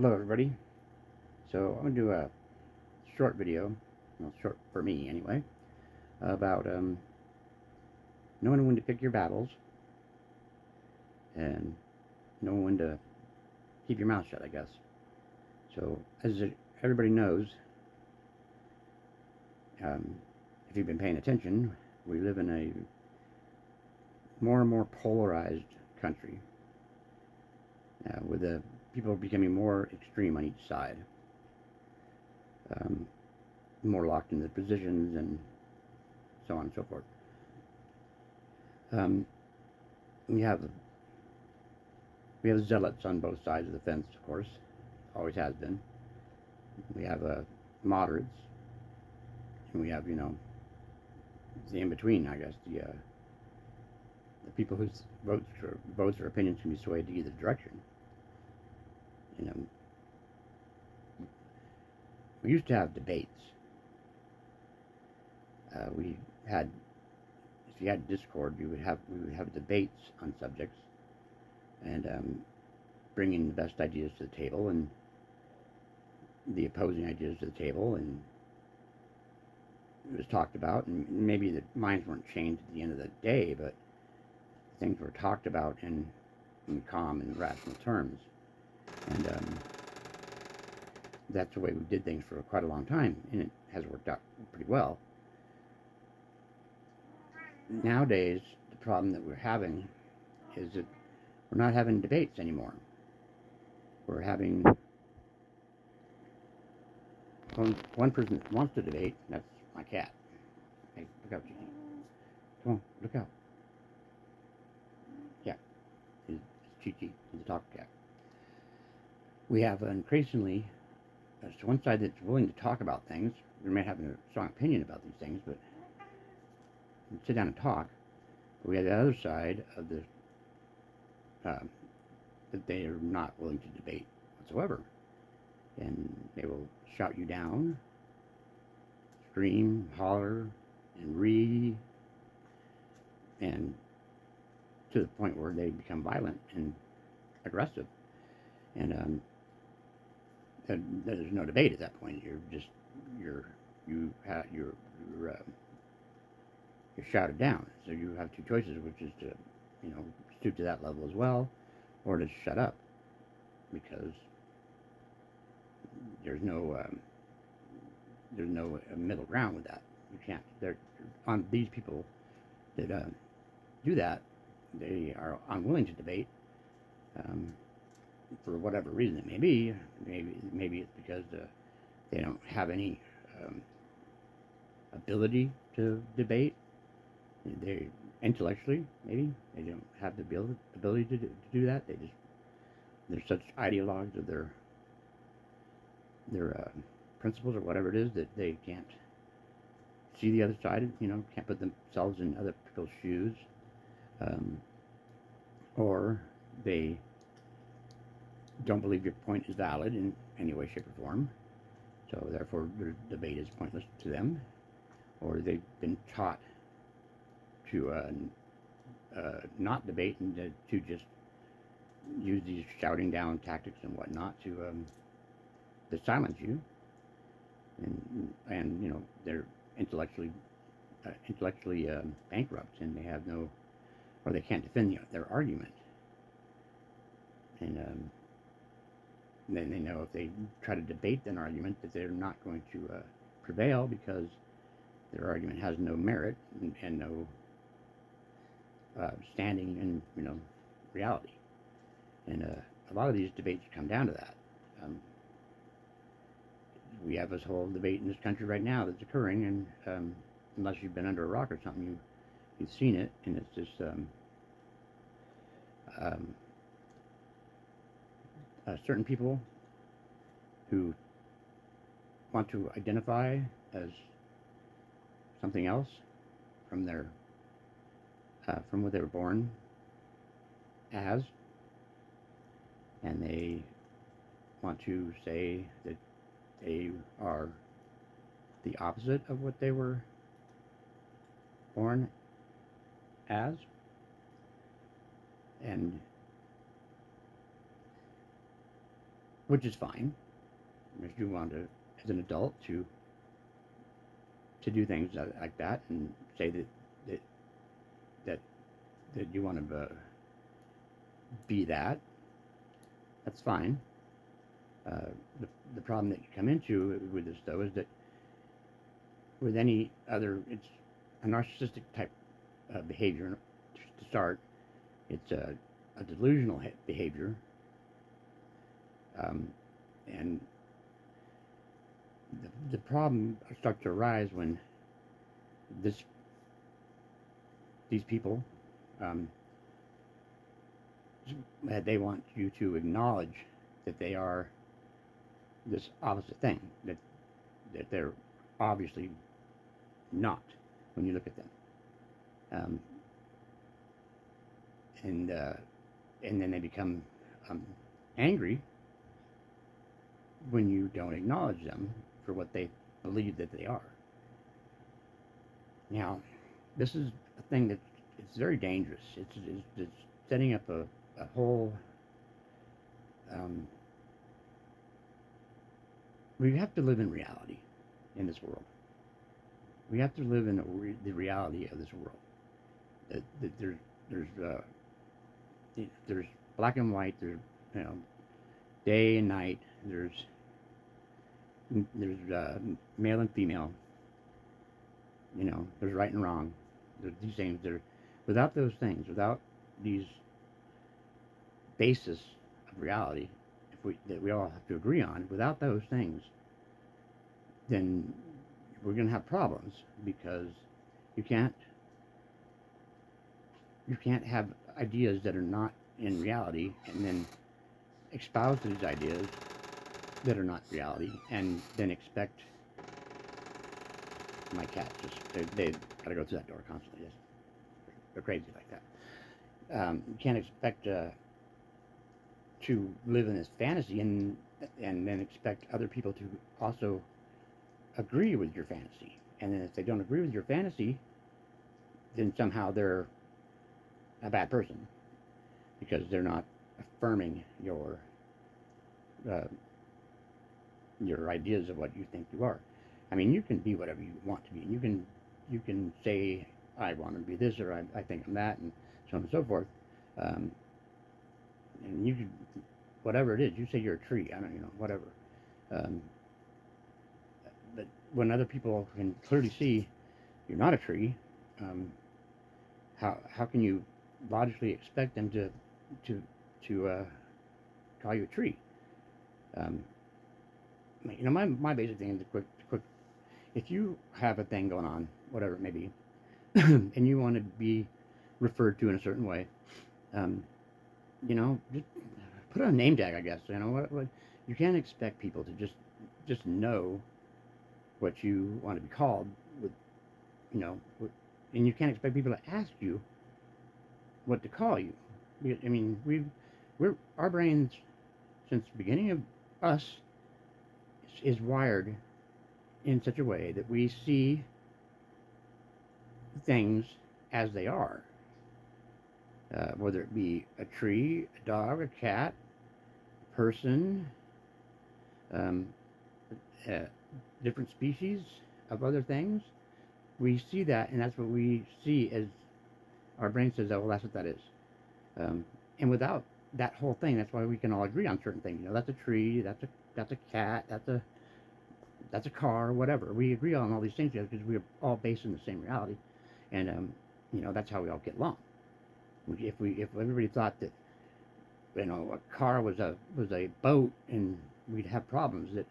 Hello everybody. So I'm going to do a short video, well short for me anyway, about knowing when to pick your battles and knowing when to keep your mouth shut, I guess. So everybody knows, um, if you've been paying attention, we live in a more and more polarized country, with the people becoming more extreme on each side, um, more locked into positions and so on and so forth. Um, we have zealots on both sides of the fence, of course. Always has been. We have moderates, and we have, the in between. I guess the people whose votes or opinions can be swayed to either direction. You know, we used to have debates. We had, if you had Discord, we would have debates on subjects, and bringing the best ideas to the table and the opposing ideas to the table, and it was talked about, and maybe the minds weren't changed at the end of the day, but things were talked about in calm and rational terms. And that's the way we did things for quite a long time, and it has worked out pretty well. Nowadays, the problem that we're having is that we're not having debates anymore. We're having one person that wants to debate, that's my cat. Hey, look out, Gigi. Come on, look out. Yeah, it's Chi-Chi, he's a talk cat. We have increasingly, there's one side that's willing to talk about things. We may have a strong opinion about these things, but sit down and talk. But we have the other side of the that they are not willing to debate whatsoever, and they will shout you down, scream, holler, and and to the point where they become violent and aggressive. And there's no debate at that point. You're you're you're shouted down. So you have two choices, which is to, stoop to that level as well, or to shut up, because there's no middle ground with that. You can't. They're on these people that do that. They are unwilling to debate, um, for whatever reason it may be. Maybe it's because they don't have any ability to debate. They intellectually, maybe they don't have the ability to do that. They're such ideologues of their principles or whatever it is that they can't see the other side. Can't put themselves in other people's shoes, um, or they don't believe your point is valid in any way, shape, or form. So therefore, the debate is pointless to them, or they've been taught to not debate and to just use these shouting down tactics and whatnot to silence you, and they're intellectually bankrupt, and they have no, or they can't defend their argument, and then they know if they try to debate an argument that they're not going to prevail, because their argument has no merit and no standing in reality. And a lot of these debates come down to that. We have this whole debate in this country right now that's occurring, and unless you've been under a rock or something, you've seen it, and it's just um, certain people who want to identify as something else from from what they were born as, and they want to say that they are the opposite of what they were born as, and which is fine. If you want to, as an adult, to do things like that and say that that that you want to be that, that's fine. Uh, the problem that you come into with this, though, is that with any other, it's a narcissistic type behavior to start. It's a delusional behavior, um, and the problem starts to arise when this these people um, they want you to acknowledge that they are this opposite thing, that they're obviously not when you look at them, um, and uh, and then they become um, angry when you don't acknowledge them for what they believe that they are. Now, this is a thing that it's very dangerous. It's setting up a whole. Um, we have to live in reality in this world. We have to live in the reality of this world. That there's there's black and white. There's, you know, day and night. There's male and female. You know, there's right and wrong. There's these things. Without those things, without these basis of reality, that we all have to agree on, without those things, then we're going to have problems, because you can't have ideas that are not in reality and then espouse these ideas that are not reality and then expect. My cats they gotta go through that door constantly. They're crazy like that. You can't expect to live in this fantasy and then expect other people to also agree with your fantasy. And then if they don't agree with your fantasy, then somehow they're a bad person, because they're not affirming uh, your ideas of what you think you are. I mean, you can be whatever you want to be. You can say, I want to be this, or I think I'm that, and so on and so forth. Um, and you can, whatever it is, you say you're a tree. I don't, whatever. Um, but when other people can clearly see you're not a tree, um, how can you logically expect them to call you a tree? Um, my basic thing is quick. If you have a thing going on, whatever it may be, and you want to be referred to in a certain way, um, just put a name tag, I guess. What you can't expect people to just know what you want to be called with, and you can't expect people to ask you what to call you. I mean, our brains, since the beginning of us, is wired in such a way that we see things as they are, whether it be a tree, a dog, a cat, a person, um, uh, different species of other things. We see that, and that's what we see as our brain says, oh, well, that's what that is. And without that whole thing, that's why we can all agree on certain things. That's a tree, that's a cat, that's a car, whatever. We agree on all these things because we're all based in the same reality, and that's how we all get along. If everybody thought that a car was a boat, and we'd have problems that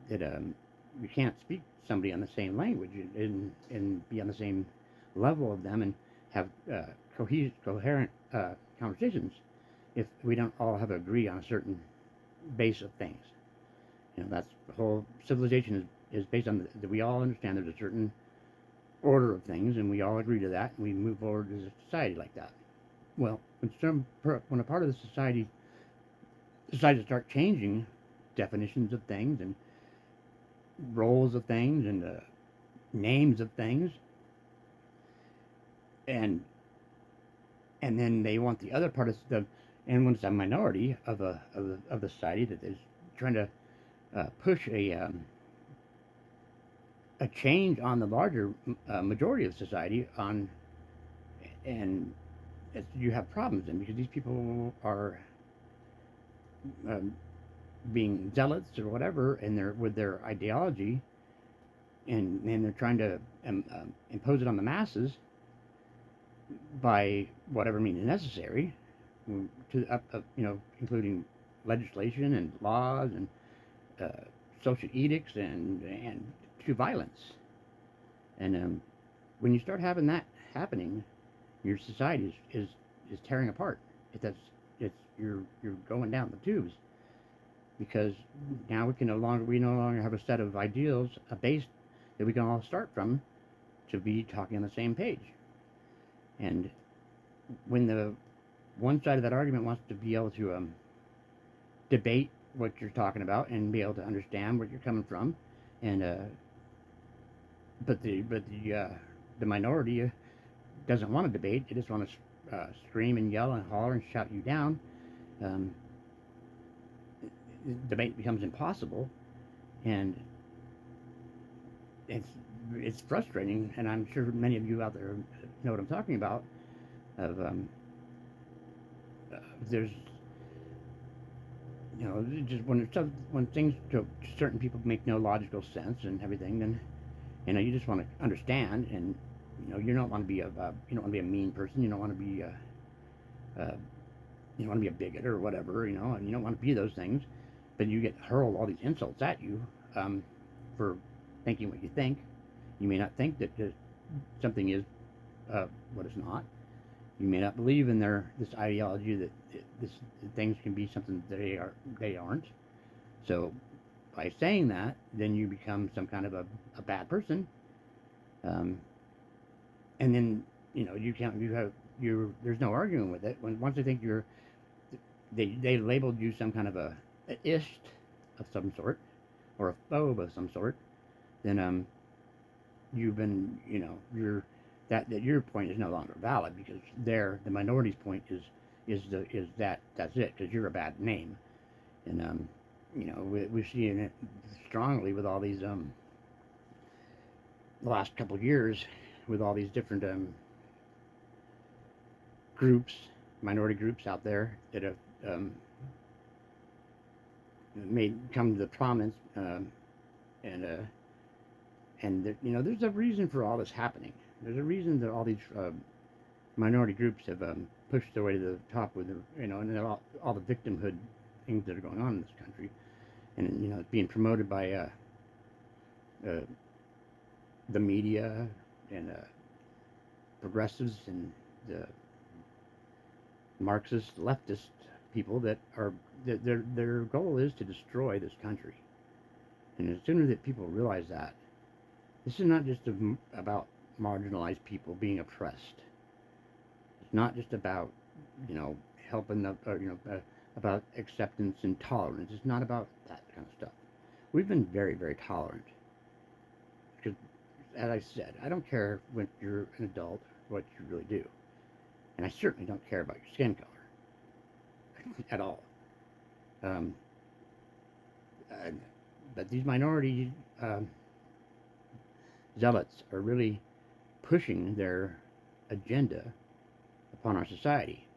you can't speak to somebody on the same language and be on the same level of them and have coherent conversations if we don't all have to agree on a certain base of things. That's the whole civilization is based on that we all understand there's a certain order of things, and we all agree to that, and we move forward as a society like that. Well, when a part of the society decides to start changing definitions of things and roles of things and names of things, and then they want the other part of stuff. and when it's a minority of the society that is trying to push a change on the larger majority of society on, and you have problems then because these people are um, being zealots or whatever, and they're with their ideology, and they're trying to impose it on the masses by whatever means necessary, to including legislation and laws and uh, social edicts and to violence. And when you start having that happening, your society is tearing apart. It, that's it's you're going down the tubes because now we no longer have a set of ideals, a base that we can all start from to be talking on the same page. And when the one side of that argument wants to be able to debate what you're talking about and be able to understand where you're coming from, and the minority doesn't want to debate. They just want to scream and yell and holler and shout you down. Um, Debate becomes impossible, and it's it's frustrating. And I'm sure many of you out there know what I'm talking about. Of there's just when things to certain people make no logical sense and everything, then you just want to understand, and you don't want to be you don't want to be a mean person. You don't want to be uh, you don't want to be a bigot or whatever, and you don't want to be those things, but you get hurled all these insults at you for thinking what you think. You may not think that something is what it's not. You may not believe in this ideology that that things can be something that they aren't. So by saying that, then you become some kind of a bad person, um, and then you can't you have you there's no arguing with it. Once they think they labeled you some kind of a ist of some sort or a phobe of some sort, then you've been you're that your point is no longer valid because the minority's point is that's it because you're a bad name. And we've seen it strongly with all these the last couple of years with all these different groups, minority groups out there that have made come to the prominence, and there's a reason for all this happening. There's a reason that all these minority groups have pushed their way to the top with and all the victimhood things that are going on in this country, and it's being promoted by uh, the media and progressives and the Marxist leftist people that are their goal is to destroy this country. And as soon as people realize that, this is not just about marginalized people being oppressed. It's not just about helping about acceptance and tolerance. It's not about that kind of stuff. We've been very, very tolerant because, as I said, I don't care when you're an adult what you really do, and I certainly don't care about your skin color at all. Um, uh, but these minority zealots are really pushing their agenda upon our society,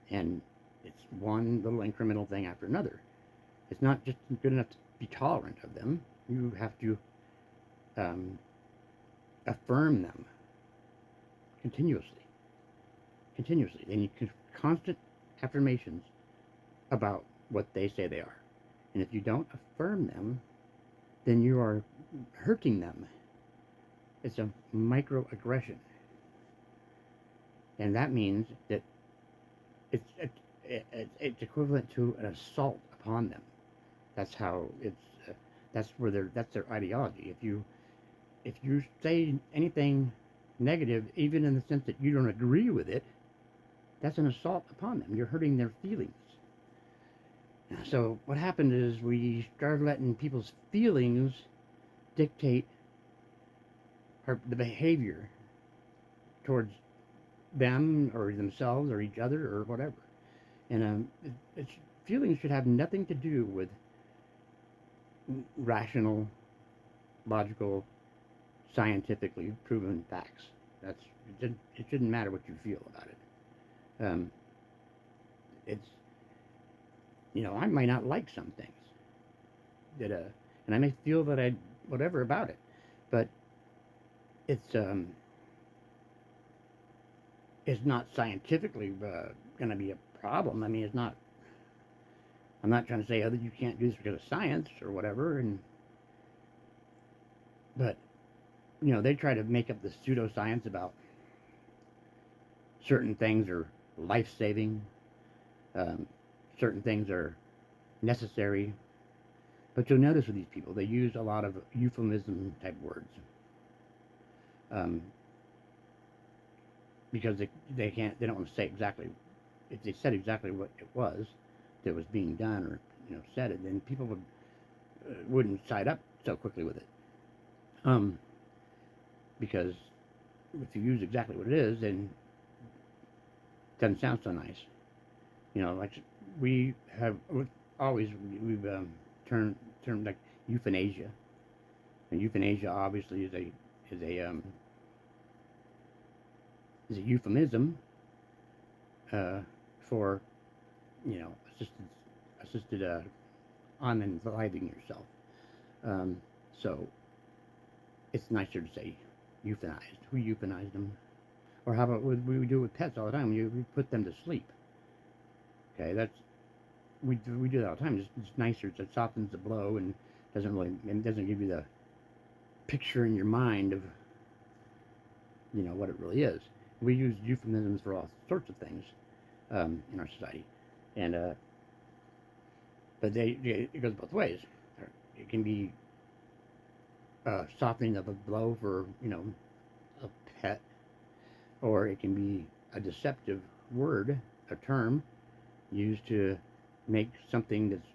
and it's one little incremental thing after another. It's not just good enough to be tolerant of them. You have to um, affirm them continuously, continuously. They need constant affirmations about what they say they are. And if you don't affirm them, then you are hurting them. It's a microaggression. And that means that it's it's equivalent to an assault upon them. That's how that's their ideology. If you say anything negative, even in the sense that you don't agree with it, that's an assault upon them. You're hurting their feelings. So what happened is we started letting people's feelings dictate the behavior towards them or themselves or each other or whatever. And feelings should have nothing to do with rational, logical, scientifically proven facts. It shouldn't matter what you feel about it. It's I might not like some things that and I may feel that I whatever about it, but it's it's not scientifically going to be a problem. I mean, it's not. I'm not trying to say, that you can't do this because of science or whatever, but they try to make up the pseudoscience about certain things are life-saving, um, certain things are necessary. But you'll notice with these people, they use a lot of euphemism type words, um, because they don't want to say exactly. If they said exactly what it was that was being done, or said it, then people wouldn't side up so quickly with it. Because if you use exactly what it is, then it doesn't sound so nice. Like we have always we've termed like euthanasia, and euthanasia obviously is a euphemism for assisted unaliving yourself. So it's nicer to say euthanized. We euthanized them. Or how about we do it with pets all the time? We put them to sleep. Okay, we do that all the time. It's nicer. It softens the blow and doesn't give you the picture in your mind of what it really is. We use euphemisms for all sorts of things in our society, and but it goes both ways. It can be softening of a blow for a pet, or it can be a deceptive word, a term used to make something that's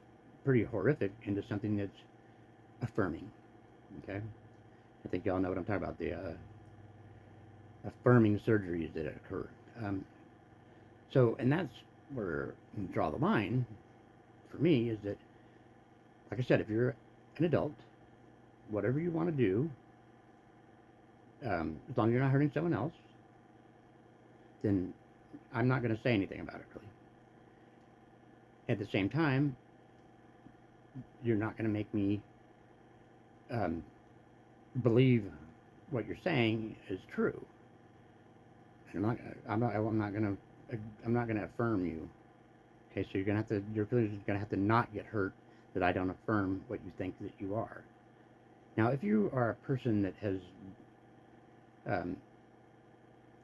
pretty horrific into something that's affirming. Okay, I think y'all know what I'm talking about. The affirming surgeries that occur. And that's where you draw the line for me is that, like I said, if you're an adult, whatever you want to do, as long as you're not hurting someone else, then I'm not going to say anything about it, really. At the same time, you're not going to make me believe what you're saying is true. I'm not going to affirm you. Okay, so your feelings are going to have to not get hurt that I don't affirm what you think that you are. Now, if you are a person that has, I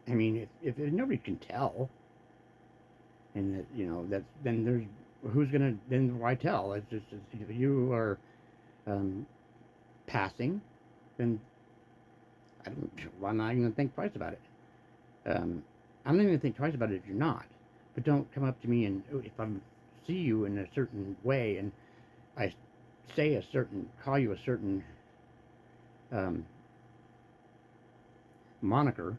mean, if nobody can tell, and that then then why tell? It's just if you are passing, then I'm not even going to think twice about it. I'm not even going to think twice about it if you're not. But don't come up to me and if I see you in a certain way and I call you a certain moniker,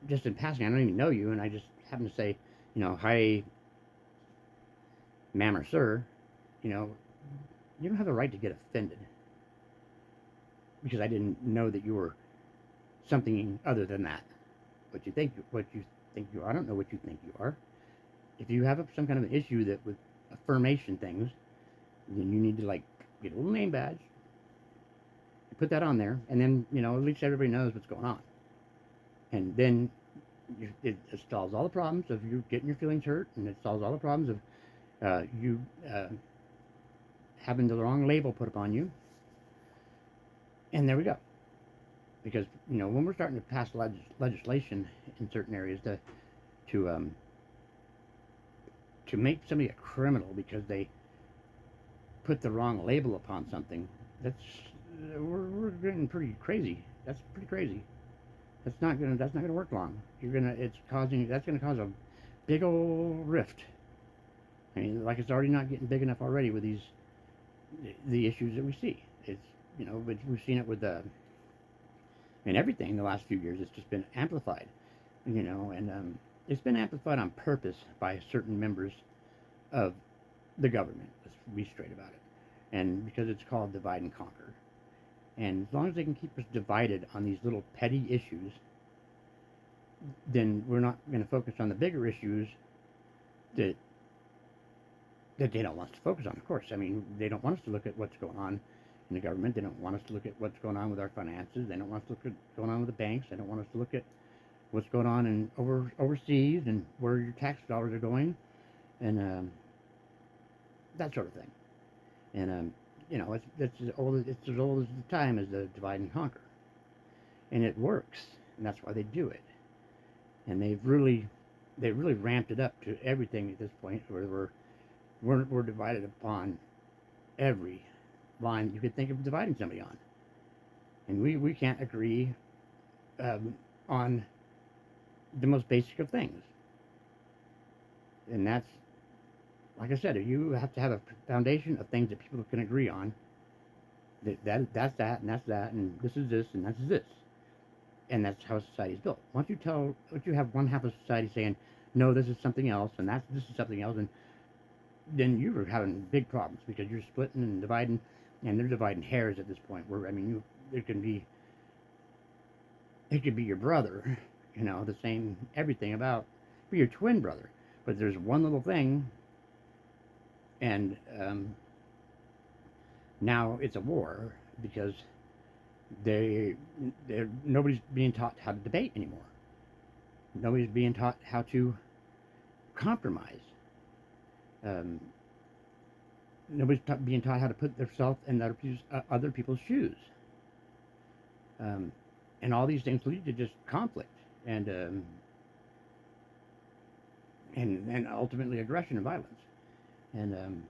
just in passing, I don't even know you, and I just happen to say, hi, ma'am or sir, you don't have the right to get offended because I didn't know that you were something other than that. What you think you are. I don't know what you think you are. If you have some kind of an issue that with affirmation things, then you need to get a little name badge, put that on there, and then at least everybody knows what's going on. And then it solves all the problems of you getting your feelings hurt, and it solves all the problems of you having the wrong label put upon you. And there we go. Because when we're starting to pass legislation in certain areas to make somebody a criminal because they put the wrong label upon something, we're getting pretty crazy. That's pretty crazy. That's not gonna work long. That's gonna cause a big old rift. I mean, like it's already not getting big enough already with the issues that we see. It's but we've seen it with and everything the last few years. It's just been amplified, and it's been amplified on purpose by certain members of the government. Let's be straight about it. And because it's called divide and conquer. And as long as they can keep us divided on these little petty issues, then we're not going to focus on the bigger issues that they don't want us to focus on. Of course, I mean, they don't want us to look at what's going on in the government. They don't want us to look at what's going on with our finances. They don't want us to look at what's going on with the banks. They don't want us to look at what's going on in overseas and where your tax dollars are going, and that sort of thing. And it's as old as the time as the divide and conquer, and it works, and that's why they do it. And they really ramped it up to everything at this point, where we're divided upon every line you could think of dividing somebody on, and we can't agree on the most basic of things. And that's, like I said, you have to have a foundation of things that people can agree on. That's that, and that's that, and this is this, and that's this, and that's how society is built. Once you have one half of society saying, no, this is something else, and this is something else, and then you're having big problems because you're splitting and dividing, and they're dividing hairs at this point. Where I mean, it could be your brother, the same everything about, be your twin brother, but there's one little thing, and now it's a war because nobody's being taught how to debate anymore. Nobody's being taught how to compromise. Um, Nobody's being taught how to put themselves in other people's shoes. And all these things lead to just conflict and ultimately aggression and violence. And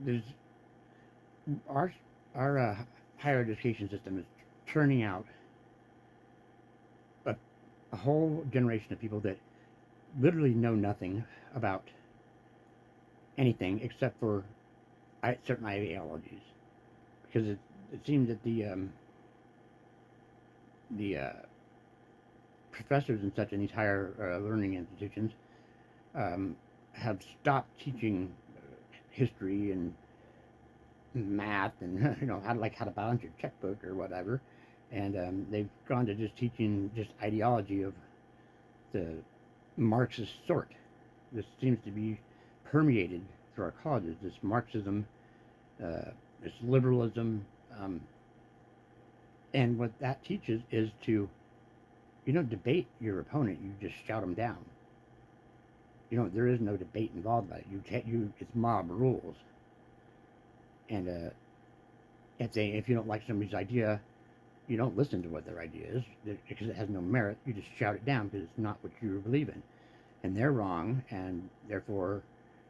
there's our higher education system is churning out a whole generation of people that literally know nothing about anything except for certain ideologies, because it seems that the professors and such in these higher learning institutions have stopped teaching history and math and how to balance your checkbook or whatever, and they've gone to just teaching just ideology of the Marxist sort. This seems to be permeated through our colleges. This Marxism, this liberalism, and what that teaches is to, you don't debate your opponent. You just shout them down. There is no debate involved about it. It's mob rules. And if you don't like somebody's idea, you don't listen to what their idea is because it has no merit. You just shout it down because it's not what you believe in, and they're wrong, and therefore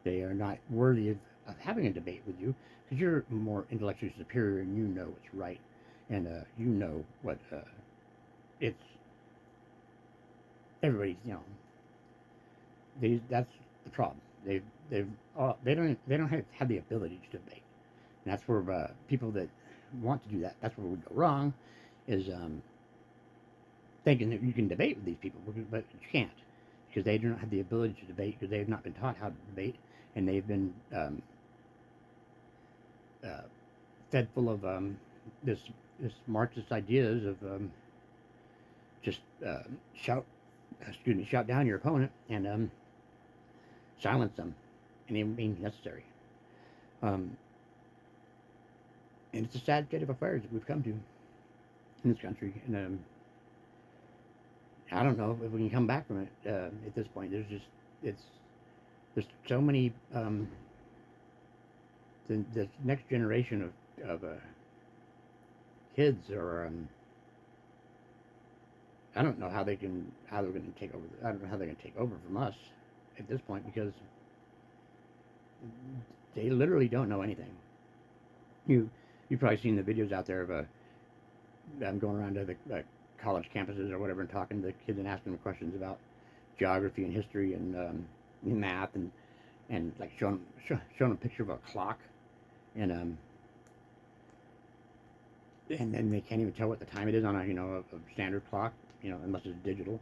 they are not worthy of having a debate with you because you're more intellectually superior and you know what's right, and you know what it's. Everybody's that's the problem. They don't have the ability to debate, and that's where people that want to do that, that's where we go wrong, is thinking that you can debate with these people, but you can't, because they do not have the ability to debate because they have not been taught how to debate, and they've been fed full of this Marxist ideas of just shout down your opponent and silence them any means necessary. And it's a sad state of affairs that we've come to in this country, and I don't know if we can come back from it at this point. There's so many the next generation of kids are I don't know how they're going to take over. I don't know how they're going to take over from us at this point, because they literally don't know anything. You've probably seen the videos out there of I'm going around to the college campuses or whatever and talking to the kids and asking them questions about geography and history and math and like showing a picture of a clock, and then they can't even tell what the time it is on a standard clock, unless it's digital.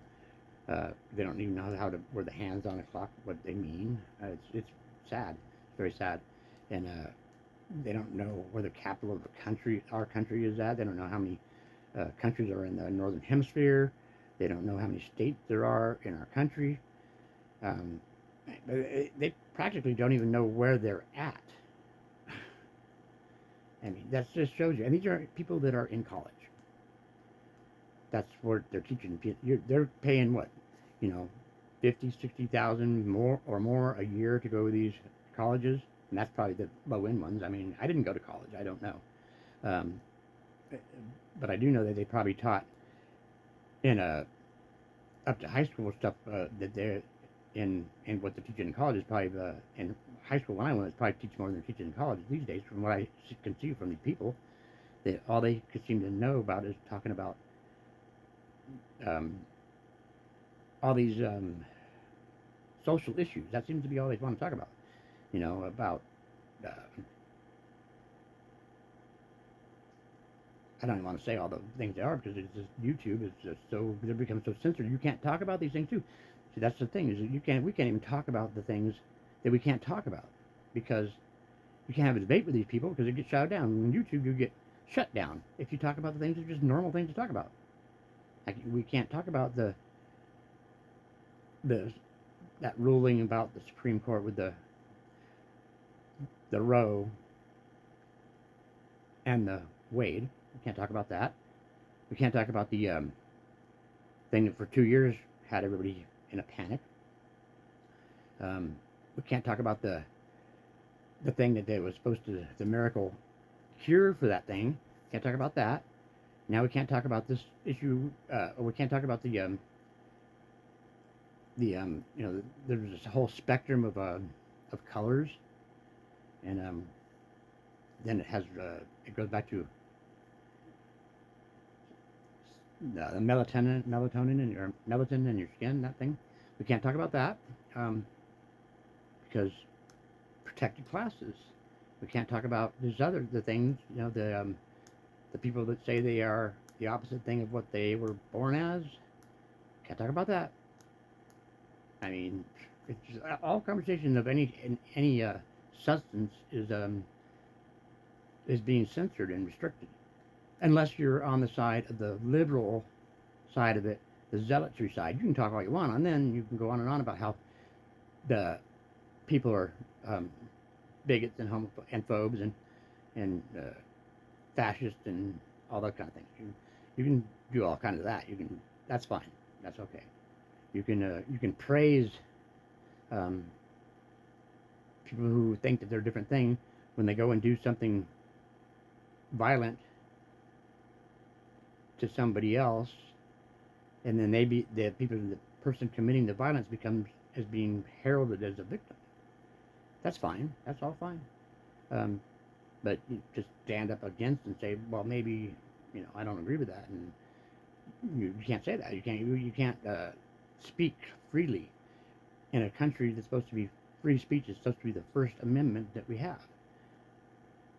They don't even know how to where the hands on the clock, what they mean. It's sad. It's very sad, and they don't know where the capital of the country, our country, is at. They don't know how many countries are in the northern hemisphere. They don't know how many states there are in our country. Um, they practically don't even know where they're at. I mean, that just shows you. And these are people that are in college. That's what they're teaching. They're paying what, you know, 50, 60,000 more a year to go to these colleges, and that's probably the low end ones. I mean, I didn't go to college. I don't know, um, but I do know that they probably taught in a up to high school stuff that they're in what they're teaching in college is probably in high school when I went is probably teach more than they're teaching in college these days. From what I can see from these people, that all they could seem to know about is talking about um, all these social issues. That seems to be all they want to talk about. You know, about uh, I don't even want to say all the things they are because it's just YouTube is just so they become so censored. You can't talk about these things too. See, that's the thing is that we can't even talk about the things that we can't talk about because you can't have a debate with these people because it gets shut down. On YouTube, you get shut down if you talk about the things that are just normal things to talk about. Like we can't talk about the that ruling about the Supreme Court with the Roe and the Wade. We can't talk about that. We can't talk about the thing that for 2 years had everybody in a panic. We can't talk about the thing that they was supposed to the miracle cure for that thing. Can't talk about that. Now we can't talk about this issue, or we can't talk about you know, there's this whole spectrum of colors, and then it goes back to the melatonin in your skin, that thing. We can't talk about that um, because protected classes. We can't talk about the things, you know, the people that say they are the opposite thing of what they were born as. Can't talk about that. I mean, it's just, all conversation of any substance is being censored and restricted, unless you're on the side of the liberal side of it, the zealotry side. You can talk all you want, and then you can go on and on about how the people are bigots and and phobes and fascists and all that kind of things. You can do all kinds of that. That's fine. That's okay. You can praise um, people who think that they're a different thing when they go and do something violent to somebody else, and then the person committing the violence becomes as being heralded as a victim. That's fine. That's all fine. Um, but you just stand up against and say, well, maybe I don't agree with that, and you can't say that. You can't speak freely in a country that's supposed to be free speech. Is supposed to be the First Amendment that we have,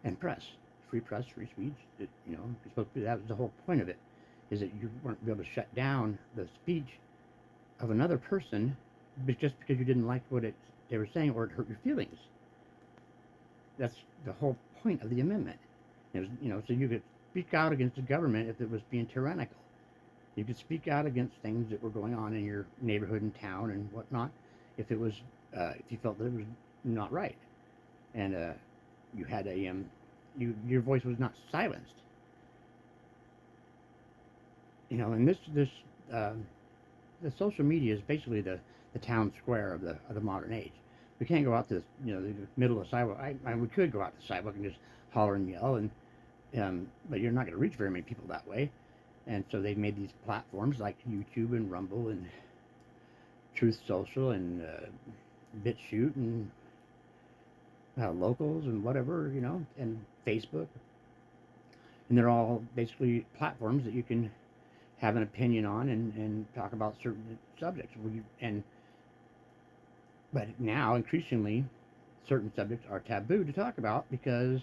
and press, free speech. You're supposed to be. That was the whole point of it, is that you weren't able to shut down the speech of another person, but just because you didn't like what they were saying or it hurt your feelings. That's the whole point of the amendment. It was, so you could speak out against the government if it was being tyrannical. You could speak out against things that were going on in your neighborhood and town and whatnot, if if you felt that it was not right, and you had your voice was not silenced. And the social media is basically the town square of the modern age. We can't go out to the middle of the sidewalk. We could go out to the sidewalk and just holler and yell, but you're not going to reach very many people that way. And so they've made these platforms like YouTube and Rumble and Truth Social and BitChute and Locals and whatever, and Facebook. And they're all basically platforms that you can have an opinion on and talk about certain subjects. But now, increasingly, certain subjects are taboo to talk about because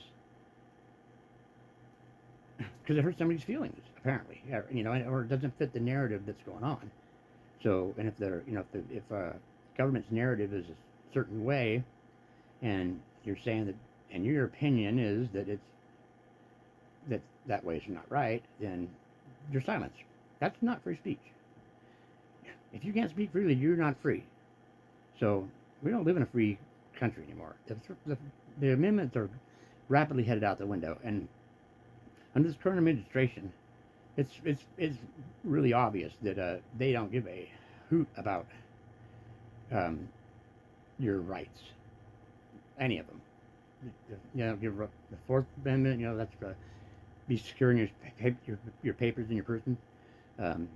it hurts somebody's feelings, apparently, or it doesn't fit the narrative that's going on. So, and if they're, if government's narrative is a certain way, and you're saying that, and your opinion is that that way is not right, then you're silenced. That's not free speech. If you can't speak freely, you're not free. So we don't live in a free country anymore. The amendments are rapidly headed out the window, and under this current administration, it's really obvious that they don't give a hoot about um, your rights, any of them. Give the Fourth Amendment. That's be securing your papers and your person. Um,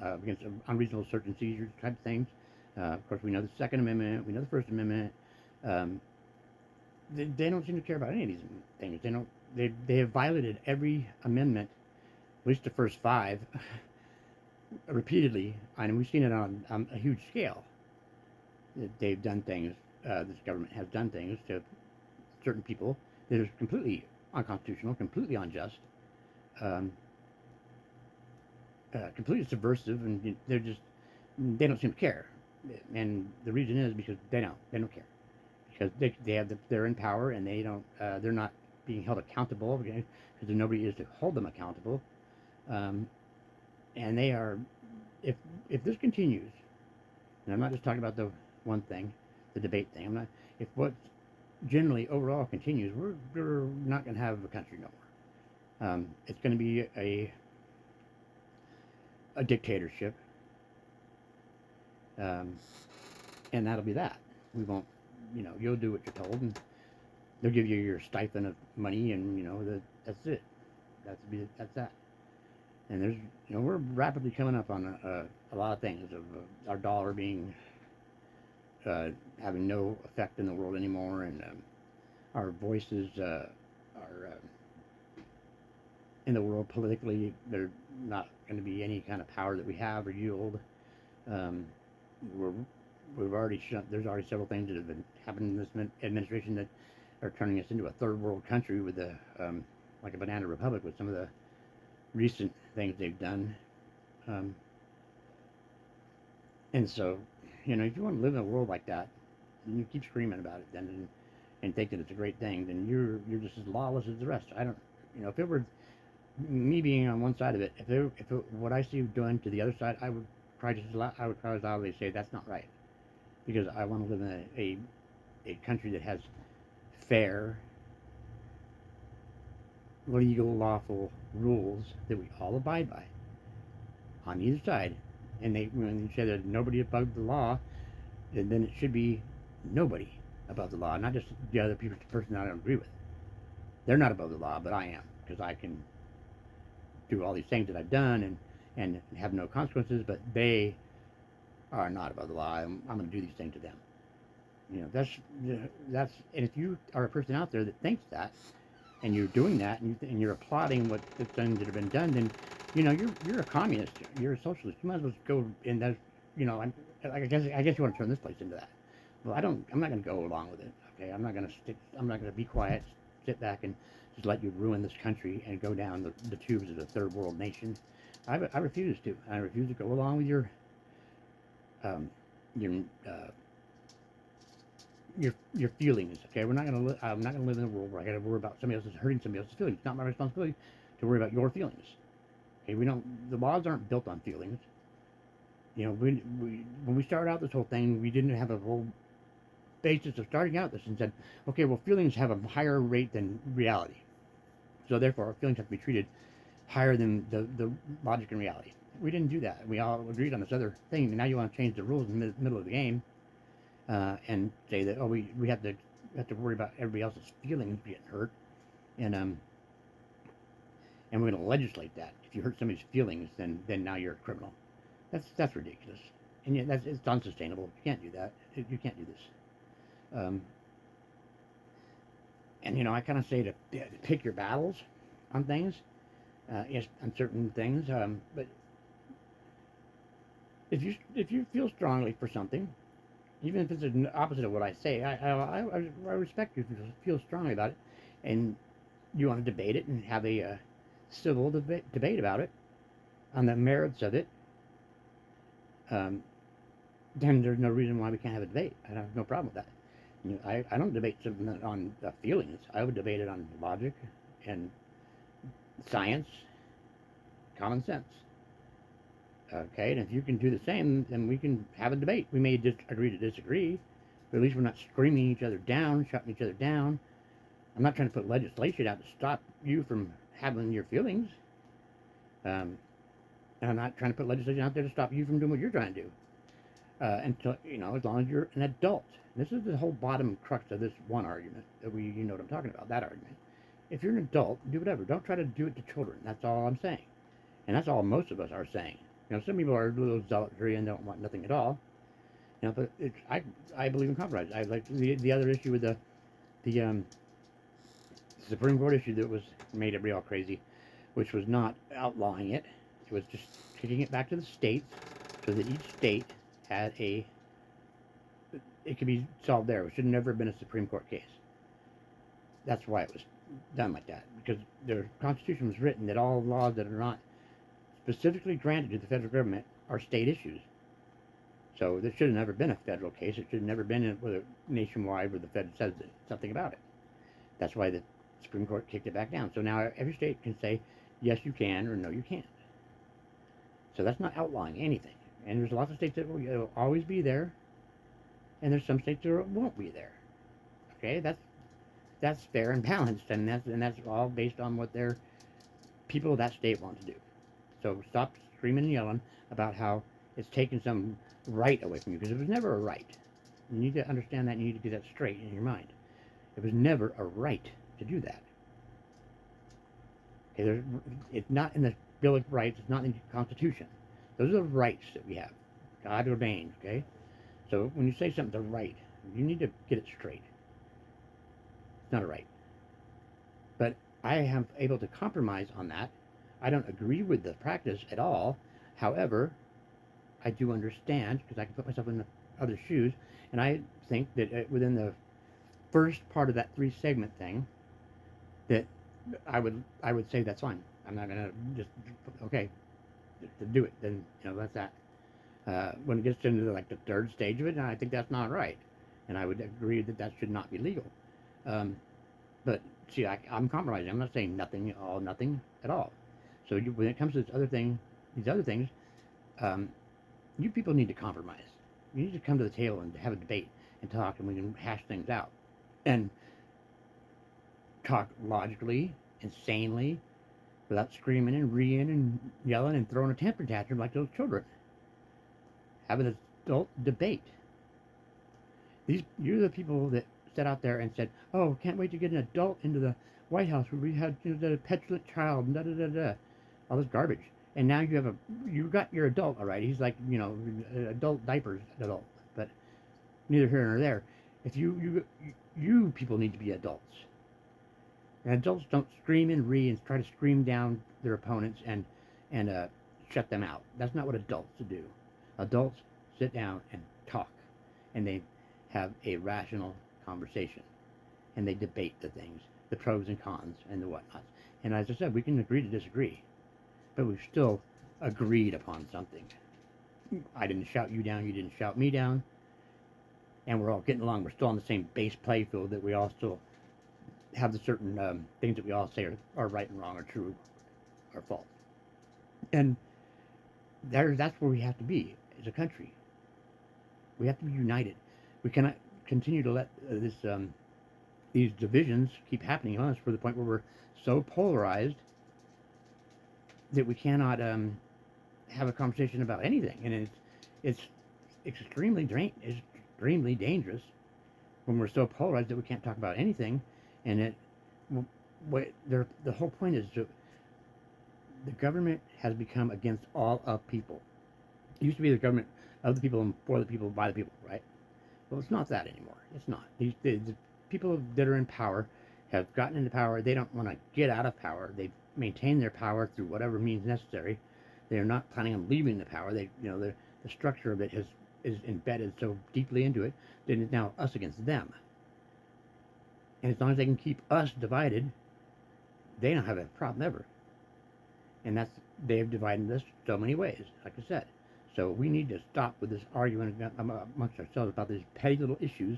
against unreasonable search and seizure type things. Of course, we know the Second Amendment. We know the First Amendment. Um, they don't seem to care about any of these things. They don't. They have violated every amendment, at least the first five, repeatedly, and we've seen it on a huge scale. They've done things. This government has done things to certain people that is completely unconstitutional, completely unjust, um, completely subversive, and they don't seem to care. And the reason is because they don't care, because they're in power, and they're not being held accountable, because there nobody is to hold them accountable. Um, and they are, if this continues, and I'm not just talking about the one thing, the debate thing. I'm not. If what generally overall continues, we're not going to have a country no more. It's going to be a dictatorship, um, and that'll be that. We won't, you'll do what you're told, and they'll give you your stipend of money, and that's it. That's that. And there's, we're rapidly coming up on a lot of things of our dollar being having no effect in the world anymore, and our voices are in the world politically. They're not going to be any kind of power that we have or yield. Um, we're, we've already there's already several things that have been happening in this administration that are turning us into a third world country with like a banana republic with some of the recent things they've done. Um, and so, if you want to live in a world like that, and you keep screaming about it, then and think that it's a great thing, then you're just as lawless as the rest. I don't, if it were me being on one side of it, what I see doing to the other side, I would probably loudly say that's not right, because I want to live in a country that has fair, legal, lawful rules that we all abide by on either side. And when you say that nobody above the law, then it should be nobody above the law, not just the other person I don't agree with. They're not above the law, but I am, because I can do all these things that I've done and have no consequences, but they are not above the law. I'm going to do these things to them. That's and if you are a person out there that thinks that, and you're doing that, and you're applauding what the things that have been done, then you're a communist. You're a socialist. You might as well go in that. I guess you want to turn this place into that. Well, I don't. I'm not going to go along with it. Okay, I'm not going to stick. I'm not going to be quiet, sit back, and just let you ruin this country and go down the tubes of the third world nation. I refuse to. I refuse to go along with um, your uh, your feelings. Okay, we're not gonna. I'm not gonna live in a world where I got to worry about somebody else's hurting somebody else's feelings. It's not my responsibility to worry about your feelings. Okay, we don't. The laws aren't built on feelings. When we started out this whole thing, we didn't have a whole basis of starting out this, and said, okay, well, feelings have a higher rate than reality, so therefore our feelings have to be treated higher than the logic and reality. We didn't do that. We all agreed on this other thing, and now you want to change the rules in the middle of the game, and say that, oh, we have to worry about everybody else's feelings getting hurt, and we're going to legislate that. If you hurt somebody's feelings, then now you're a criminal. That's ridiculous, and yet it's unsustainable. You can't do that. You can't do this. And I kind of say to pick your battles on things, yes, on certain things. But if you feel strongly for something, even if it's the opposite of what I say, I respect you if you feel strongly about it, and you want to debate it and have a civil debate about it on the merits of it. then there's no reason why we can't have a debate. I have no problem with that. I don't debate something on feelings. I would debate it on logic and science, common sense. Okay, and if you can do the same, then we can have a debate. We may agree to disagree, but at least we're not screaming each other down, shutting each other down. I'm not trying to put legislation out to stop you from having your feelings. And I'm not trying to put legislation out there to stop you from doing what you're trying to do. Until, as long as you're an adult. This is the whole bottom crux of this one argument that you know what I'm talking about, that argument. If you're an adult, do whatever. Don't try to do it to children. That's all I'm saying. And that's all most of us are saying. Some people are a little zealotry and don't want nothing at all. But I believe in compromise. I like the other issue with the Supreme Court issue that was made everybody all crazy, which was not outlawing it. It was just kicking it back to the states so that each state had it could be solved there. It should have never been a Supreme Court case. That's why it was done like that, because the Constitution was written that all laws that are not specifically granted to the federal government are state issues. So there should have never been a federal case. It should have never been nationwide where the Fed says something about it. That's why the Supreme Court kicked it back down. So now every state can say, yes, you can, or no, you can't. So that's not outlawing anything. And there's lots of states that will always be there, and there's some states that won't be there. Okay, that's fair and balanced, and that's all based on what their people of that state want to do. So stop screaming and yelling about how it's taken some right away from you, because it was never a right. You need to understand that, and you need to get that straight in your mind. It was never a right to do that. Okay, it's not in the Bill of Rights, it's not in the Constitution. Those are the rights that we have. God ordained, okay? So when you say something's a right, you need to get it straight. It's not a right. But I am able to compromise on that. I don't agree with the practice at all. However, I do understand, because I can put myself in the other shoes, and I think that within the first part of that 3-segment thing, that I would say that's fine. I'm not gonna just okay to do it. Then that's that. When it gets into the third stage of it, I think that's not right, and I would agree that should not be legal. But see, I'm compromising. I'm not saying nothing at all. So when it comes to these other things, you people need to compromise. You need to come to the table and have a debate and talk, and we can hash things out and talk logically and sanely, without screaming and reeing and yelling and throwing a temper tantrum like those children. Have an adult debate. You're the people that sat out there and said, "Oh, can't wait to get an adult into the White House where we had the petulant child and da da da da," all this garbage. And now you got your adult, all right. He's like adult diapers adult, but neither here nor there. If you people need to be adults. And adults don't scream and ree and try to scream down their opponents and shut them out. That's not what adults do. Adults sit down and talk, and they have a rational conversation, and they debate the things, the pros and cons, and the whatnots. And as I said, we can agree to disagree, but we've still agreed upon something. I didn't shout you down, you didn't shout me down, and we're all getting along. We're still on the same base play field, that we all still have the certain things that we all say are right and wrong, or true or false. And that's where we have to be as a country. We have to be united. We cannot continue to let these divisions keep happening on us, for the point where we're so polarized that we cannot have a conversation about anything. And it's extremely dangerous when we're so polarized that we can't talk about anything. And the whole point is that the government has become against all of people. It used to be the government of the people and for the people, by the people, right? Well, it's not that anymore. It's not. The people that are in power have gotten into power. They don't want to get out of power. They maintain their power through whatever means necessary. They are not planning on leaving the power. The structure of it is embedded so deeply into it that it's now us against them. And as long as they can keep us divided, they don't have a problem ever. And they've divided us so many ways, like I said. So we need to stop with this arguing amongst ourselves about these petty little issues,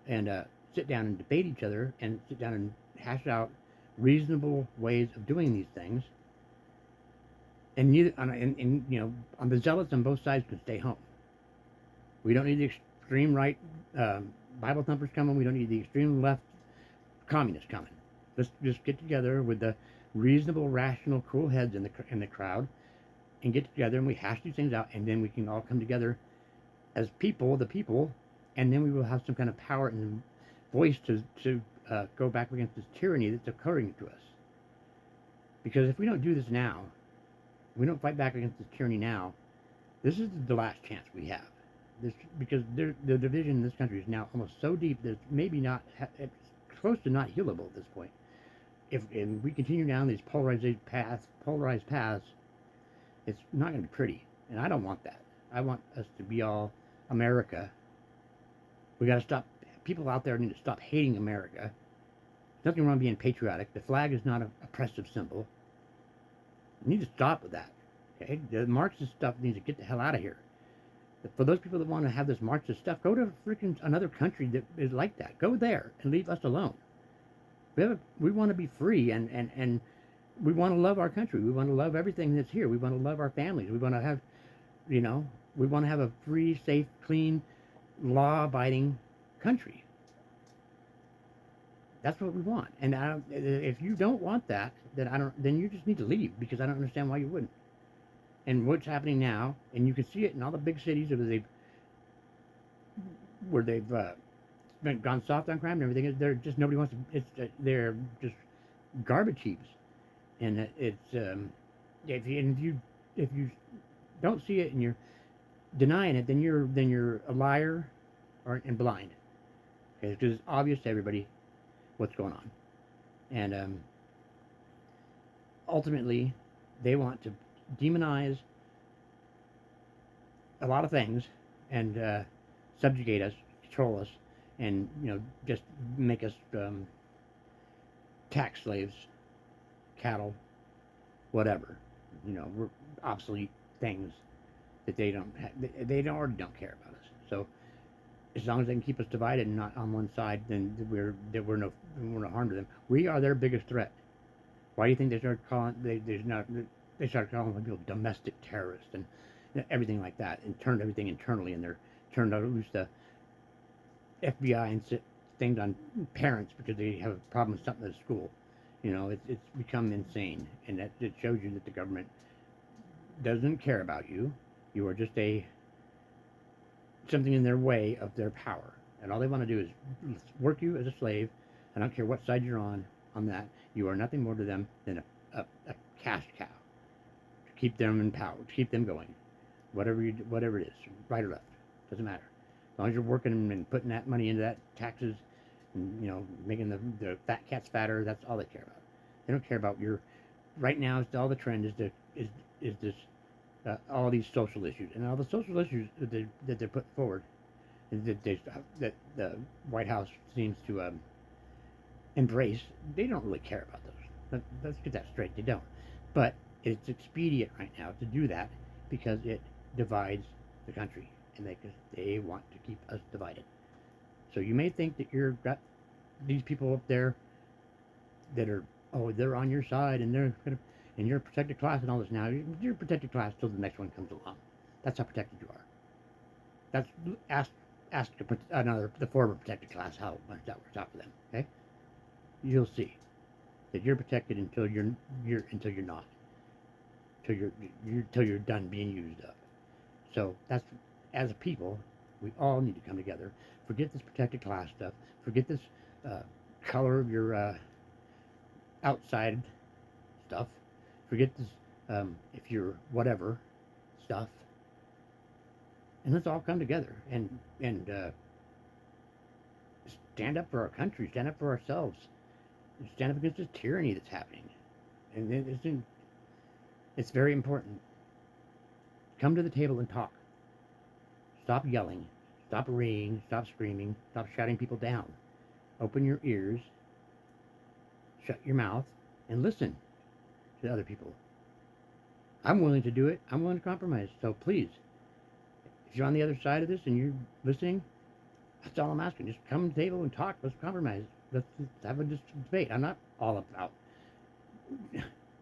and sit down and debate each other, and sit down and hash out reasonable ways of doing these things. And on the zealots on both sides can stay home. We don't need the extreme right Bible thumpers coming. We don't need the extreme left communists coming. Let's just get together with the reasonable, rational, cool heads in the crowd, and get together and we hash these things out, and then we can all come together as people, the people, and then we will have some kind of power and voice to go back against this tyranny that's occurring to us. Because if we don't do this now, we don't fight back against this tyranny now, this is the last chance we have. Because the division in this country is now almost so deep that it's maybe not, it's close to not healable at this point. If we continue down these polarized paths, it's not going to be pretty, and I don't want that. I want us to be all America. We got to stop. People out there need to stop hating America. There's nothing wrong being patriotic. The flag is not an oppressive symbol. We need to stop with that. Okay, the Marxist stuff needs to get the hell out of here. For those people that want to have this Marxist stuff, go to freaking another country that is like that. Go there and leave us alone. We want to be free, and we want to love our country. We want to love everything that's here. We want to love our families. We want to have, we want to have a free, safe, clean, law-abiding country. That's what we want. And if you don't want that, then you just need to leave, because I don't understand why you wouldn't. And what's happening now, and you can see it in all the big cities where they've gone soft on crime and everything. They're just, nobody wants to. They're just garbage heaps, and if you don't see it and you're denying it, then you're a liar, and blind. Okay, because it's obvious to everybody what's going on, and ultimately they want to demonize a lot of things and subjugate us, control us, and just make us tax slaves, cattle, whatever. We're obsolete things that they already don't care about us. So as long as they can keep us divided and not on one side, then we're no harm to them. We are their biggest threat. Why do you think they started calling they started calling people domestic terrorists and everything like that, and turned everything internally, and they're turned loose the FBI and things on parents because they have a problem with something at school. It's become insane, and that it shows you that the government doesn't care about you. You are just something in their way of their power, and all they want to do is work you as a slave. I don't care what side you're on that. You are nothing more to them than a cash cow to keep them in power, to keep them going. Whatever it is, right or left, doesn't matter. As long as you're working and putting that money into that taxes, and making the fat cats fatter, that's all they care about. They don't care about your. Right now, it's all the trend is this all these social issues, and all the social issues that they're putting forward, that the White House seems to embrace. They don't really care about those. Let's get that straight. They don't. But it's expedient right now to do that because it divides the country, and they want to keep us divided. So you may think that you've got these people up there that are, they're on your side, and and you're a protected class and all this. Now you're a protected class till the next one comes along. That's how protected you are. Ask the former protected class how much that works out for them. Okay, you'll see that you're protected until you're not, till you're done being used up. So that's, as a people, we all need to come together. Forget this protected class stuff. Forget this color of your outside stuff. Forget this if you're whatever stuff. And let's all come together and stand up for our country, stand up for ourselves, and stand up against this tyranny that's happening. And it's very important. Come to the table and talk. Stop yelling. Stop raging. Stop screaming. Stop shouting people down. Open your ears. Shut your mouth and listen to other people. I'm willing to do it. I'm willing to compromise. So please, if you're on the other side of this and you're listening, that's all I'm asking. Just come to the table and talk. Let's compromise. Let's have a debate. I'm not all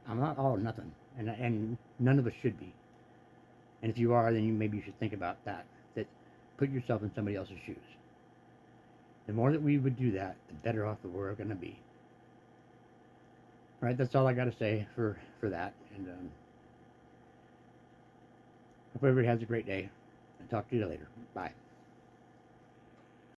or nothing, and none of us should be. And if you are, then maybe you should think about that. That put yourself in somebody else's shoes. The more that we would do that, the better off the world going to be. All right, that's all I got to say for that. And hope everybody has a great day. And talk to you later. Bye.